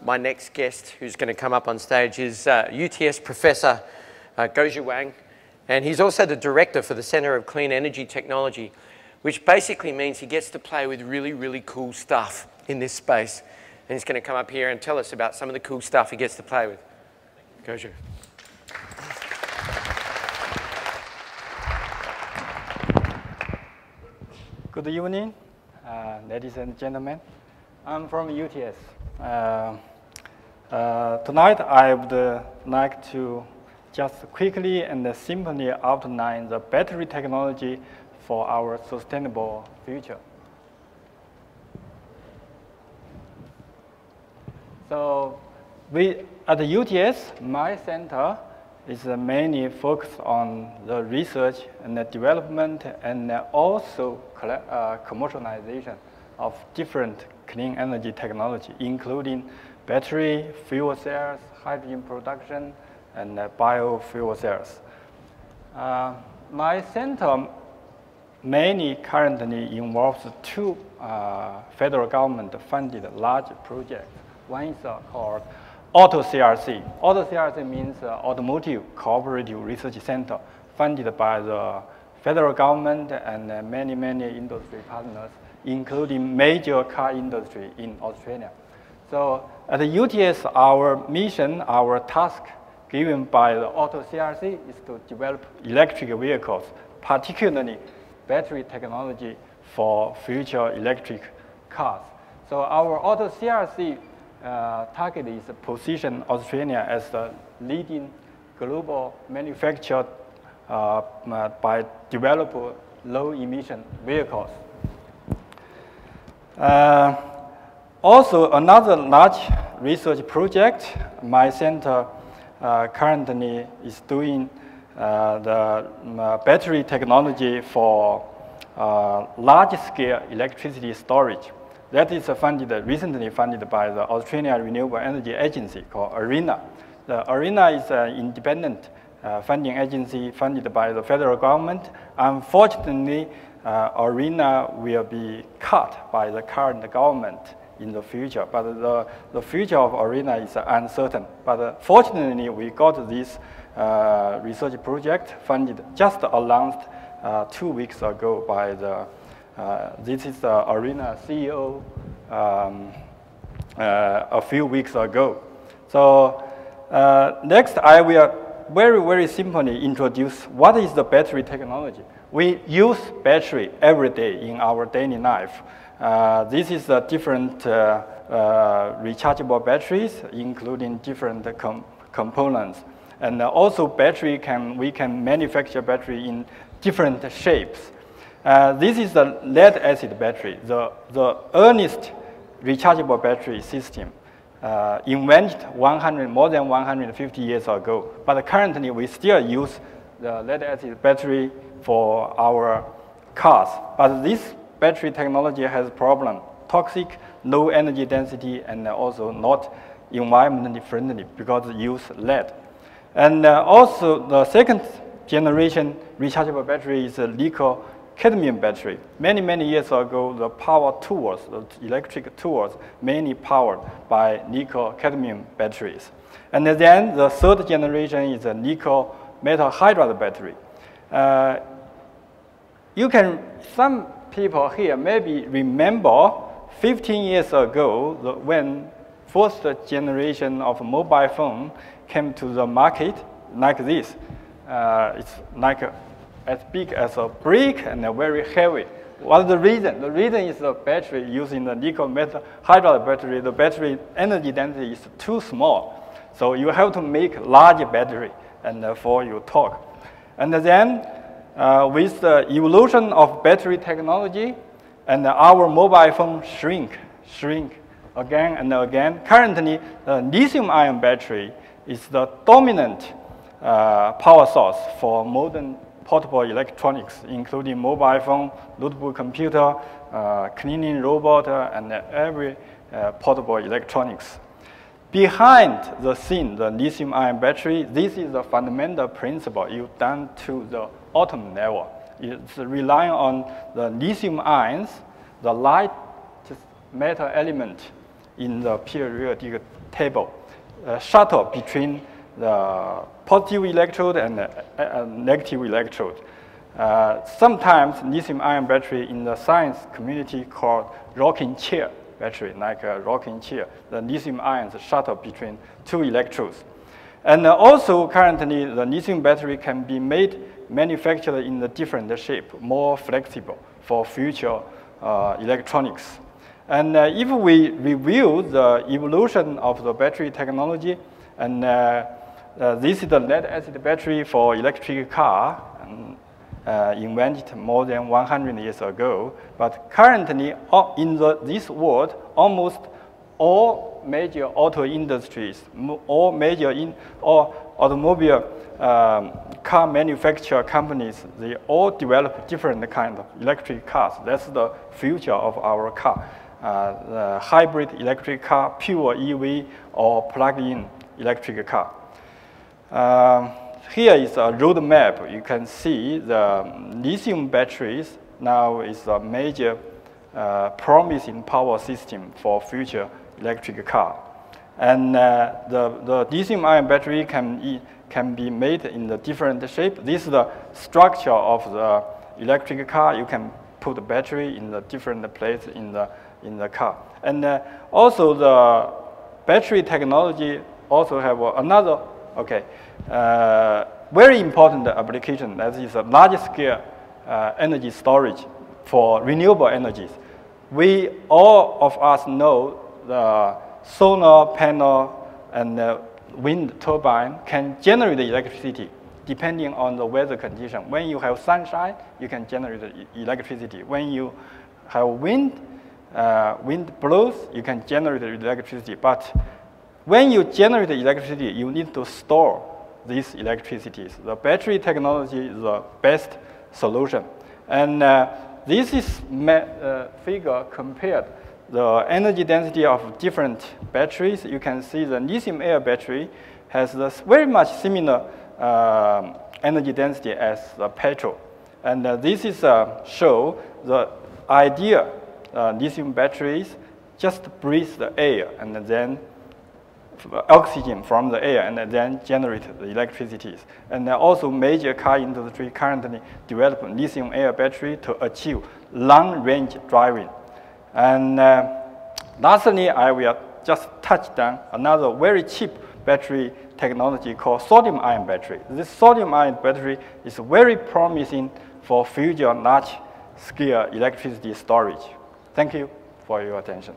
my next guest who's going to come up on stage is UTS Professor Guoxiu Wang, and he's also the Director for the Centre of Clean Energy Technology, which basically means he gets to play with really, really cool stuff in this space. And he's going to come up here and tell us about some of the cool stuff he gets to play with. Guoxiu. Good evening, ladies and gentlemen. I'm from UTS. Tonight, I would like to just quickly and simply outline the battery technology for our sustainable future. So, at the UTS, my center is mainly focused on the research and the development and also commercialization of different clean energy technology, including battery, fuel cells, hydrogen production, and biofuel cells. My center mainly currently involves two federal government-funded large projects. One is called AutoCRC. AutoCRC means Automotive Cooperative Research Center, funded by the federal government and many industry partners, including major car industry in Australia. So at the UTS, our mission, our task given by the AutoCRC is to develop electric vehicles, particularly battery technology for future electric cars. So our AutoCRC target is to position Australia as the leading global manufacturer by developing low-emission vehicles. Also, another large research project my center currently is doing the battery technology for large-scale electricity storage. That is recently funded by the Australian Renewable Energy Agency called ARENA. The ARENA is an independent funding agency funded by the federal government. Unfortunately, ARENA will be cut by the current government in the future, but the future of ARENA is uncertain. But fortunately, we got this research project funded, just announced 2 weeks ago by the this is the ARENA CEO a few weeks ago. So next, I will very simply introduce what is the battery technology. We use battery every day in our daily life. This is the different rechargeable batteries, including different components. And also we can manufacture battery in different shapes. This is the lead-acid battery, the earliest rechargeable battery system invented more than 150 years ago. But currently, we still use the lead-acid battery for our cars. But this battery technology has a problem: toxic, low energy density, and also not environmentally friendly because it uses lead. And also, the second generation rechargeable battery is a Nickel-Cadmium battery. Many years ago, the power tools, the electric tools, mainly powered by Nickel-Cadmium batteries. And then the third generation is a nickel metal hydride battery. Some people here maybe remember 15 years ago when first generation of mobile phone came to the market like this. It's like as big as a brick and very heavy. What's the reason? The reason is the battery using the nickel metal hydride battery. The battery energy density is too small, so you have to make large battery and for your talk. And then with the evolution of battery technology, and our mobile phone shrink again and again. Currently, the lithium-ion battery is the dominant power source for modern portable electronics, including mobile phone, notebook computer, cleaning robot, and every portable electronics. Behind the scene, the lithium-ion battery, this is the fundamental principle you done to the atom level. It's relying on the lithium ions, the light metal element in the periodic table, shuttle between the positive electrode and the negative electrode. Sometimes lithium-ion battery in the science community called rocking chair battery, like a rocking chair. The lithium ions shuttle between two electrodes. And also currently the lithium battery can be manufactured in a different shape, more flexible for future electronics. And if we review the evolution of the battery technology, and this is the lead acid battery for electric car, invented more than 100 years ago. But currently, in this world, almost all major auto industries, all major automobile car manufacturer companies, they all develop different kind of electric cars. That's the future of our car. The hybrid electric car, pure EV, or plug-in electric car. Here is a roadmap. You can see the lithium batteries now is a major promising power system for future electric car. And the lithium-ion battery can be made in the different shape. This is the structure of the electric car. You can put the battery in the different place in the car. And also the battery technology also have another very important application, that is a large-scale energy storage for renewable energies. All of us know the solar panel and wind turbine can generate electricity depending on the weather condition. When you have sunshine, you can generate electricity. When you have wind blows, you can generate electricity. But when you generate electricity, you need to store these electricities. The battery technology is the best solution. And this is figure compared the energy density of different batteries. You can see the lithium-air battery has this very much similar energy density as the petrol. And this is show the ideal lithium batteries just breathe the air and then oxygen from the air and then generate the electricities. And also major car industry currently develop lithium-air battery to achieve long-range driving. And lastly, I will just touch on another very cheap battery technology called sodium-ion battery. This sodium-ion battery is very promising for future large-scale electricity storage. Thank you for your attention.